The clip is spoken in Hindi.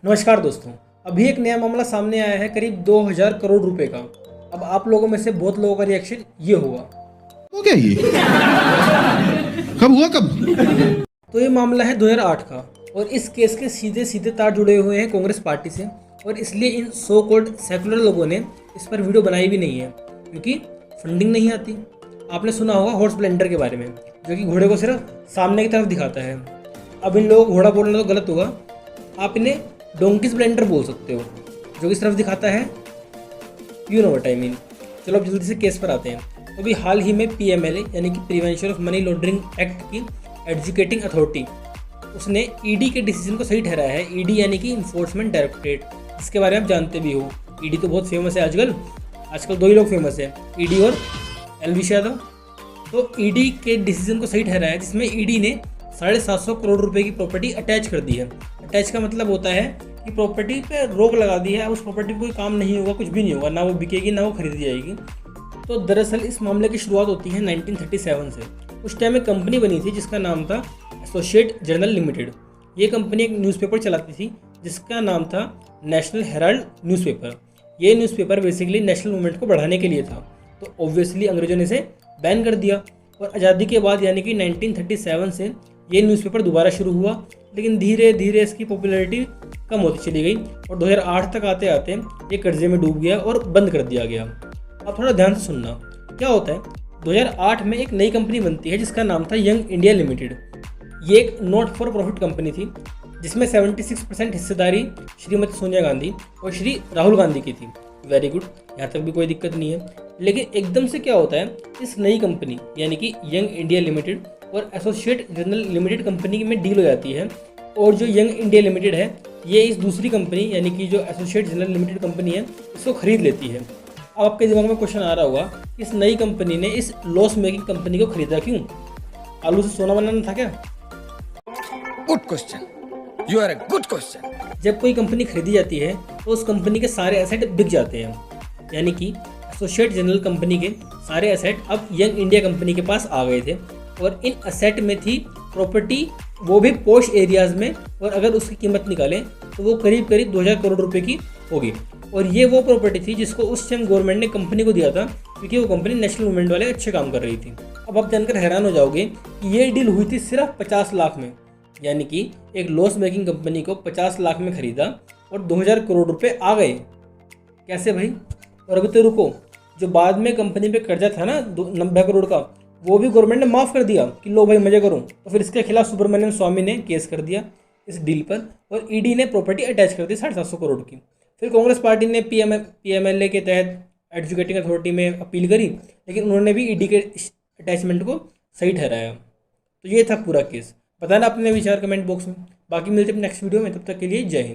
नमस्कार दोस्तों। अभी एक नया मामला सामने आया है करीब 2000 करोड़ रुपए का। अब आप लोगों में से बहुत लोगों का रिएक्शन ये होगा, हो क्या ये कब हुआ कब। तो ये मामला है 2008 का और इस केस के सीधे सीधे तार जुड़े हुए हैं कांग्रेस पार्टी से और इसलिए इन सो कॉल्ड सेकुलर लोगों ने इस पर वीडियो बनाई भी नहीं है क्योंकि फंडिंग नहीं आती। आपने सुना होगा हॉर्स ब्लेंडर के बारे में, जो कि घोड़े को सिर्फ सामने की तरफ दिखाता है। अब इन लोगों को घोड़ा बोलना तो गलत होगा, आप इन्हें डोंकी स्प्लेंडर बोल सकते हो, जो कि सिर्फ दिखाता है, you know what I mean. चलो अब जल्दी से केस पर आते हैं। तो अभी हाल ही में पीएमएलए यानी कि prevention of money laundering act की एडजुकेटिंग अथॉरिटी, उसने ईडी के डिसीजन को सही ठहराया है। ईडी यानी कि इन्फोर्समेंट डायरेक्टरेट, इसके बारे में आप जानते भी हो। ईडी तो बहुत फेमस है आजकल दो ही लोग फेमस है, ईडी और एलवी यादव। तो ईडी के डिसीजन को सही ठहराया है, जिसमें ईडी ने 750 करोड़ रुपए की प्रॉपर्टी अटैच कर दी है। अटैच का मतलब होता है कि प्रॉपर्टी पे रोक लगा दी है, उस प्रॉपर्टी पर कोई काम नहीं होगा, कुछ भी नहीं होगा, ना वो बिकेगी ना वो खरीदी जाएगी। तो दरअसल इस मामले की शुरुआत होती है 1937 से। उस टाइम एक कंपनी बनी थी जिसका नाम था एसोसिएट जर्नल लिमिटेड। ये कंपनी एक न्यूज़पेपर चलाती थी जिसका नाम था नेशनल हेराल्ड न्यूज़पेपर। ये न्यूज़पेपर बेसिकली नेशनल मूवमेंट को बढ़ाने के लिए था। तो ऑब्वियसली अंग्रेजों ने इसे बैन कर दिया और आज़ादी के बाद यानी कि 1937 से ये न्यूज़पेपर दोबारा शुरू हुआ, लेकिन धीरे धीरे इसकी पॉपुलैरिटी कम होती चली गई और 2008 तक आते आते ये कर्जे में डूब गया और बंद कर दिया गया। अब थोड़ा ध्यान से सुनना, क्या होता है 2008 में एक नई कंपनी बनती है जिसका नाम था यंग इंडिया लिमिटेड। ये एक नॉट फॉर प्रॉफिट कंपनी थी जिसमें 76% हिस्सेदारी श्रीमती सोनिया गांधी और श्री राहुल गांधी की थी। वेरी गुड, यहाँ तक भी कोई दिक्कत नहीं है। लेकिन एकदम से क्या होता है, इस नई कंपनी यानी कि यंग इंडिया लिमिटेड और एसोसिएट जर्नल लिमिटेड कंपनी में डील हो जाती है और जो यंग इंडिया लिमिटेड है ये इस दूसरी कंपनी यानी कि जो एसोसिएट जर्नल लिमिटेड कंपनी है इसको खरीद लेती है। अब आपके दिमाग में क्वेश्चन आ रहा होगा, इस नई कंपनी ने इस लॉस मेकिंग कंपनी को खरीदा क्यों? आलू से सोना बनाना था क्या? Good question, you are a good question. जब कोई कंपनी खरीदी जाती है तो उस कंपनी के सारे एसेट बिक जाते हैं, यानी कि एसोसिएट जनरल कंपनी के सारे एसेट अब यंग इंडिया कंपनी के पास आ गए थे और इन एसेट में थी प्रॉपर्टी, वो भी पॉश एरियाज में, और अगर उसकी कीमत निकालें तो वो करीब 2000 करोड़ रुपए की होगी। और ये वो प्रॉपर्टी थी जिसको उस टाइम गवर्नमेंट ने कंपनी को दिया था क्योंकि वो कंपनी नेशनल मूवमेंट वाले अच्छे काम कर रही थी। अब आप जानकर हैरान हो जाओगे कि ये डील हुई थी सिर्फ 50 लाख में, यानी कि एक लॉस मेकिंग कंपनी को 50 लाख में खरीदा और 2000 करोड़ रुपए आ गए। कैसे भाई? और अभी तो रुको, जो बाद में कंपनी पे कर्जा था ना 90 करोड़ का, वो भी गवर्नमेंट ने माफ़ कर दिया कि लो भाई मजे करो। तो फिर इसके खिलाफ सुब्रमण्यम स्वामी ने केस कर दिया इस डील पर और ईडी ने प्रॉपर्टी अटैच कर दी 750 करोड़ की। फिर कांग्रेस पार्टी ने पीएमएलए के तहत एडजुकेटिंग अथॉरिटी में अपील करी, लेकिन उन्होंने भी ईडी के अटैचमेंट को सही ठहराया। तो ये था पूरा केस। बताना अपने विचार कमेंट बॉक्स में। बाकी मिलते हैं नेक्स्ट वीडियो में, तब तक के लिए जय हिंद।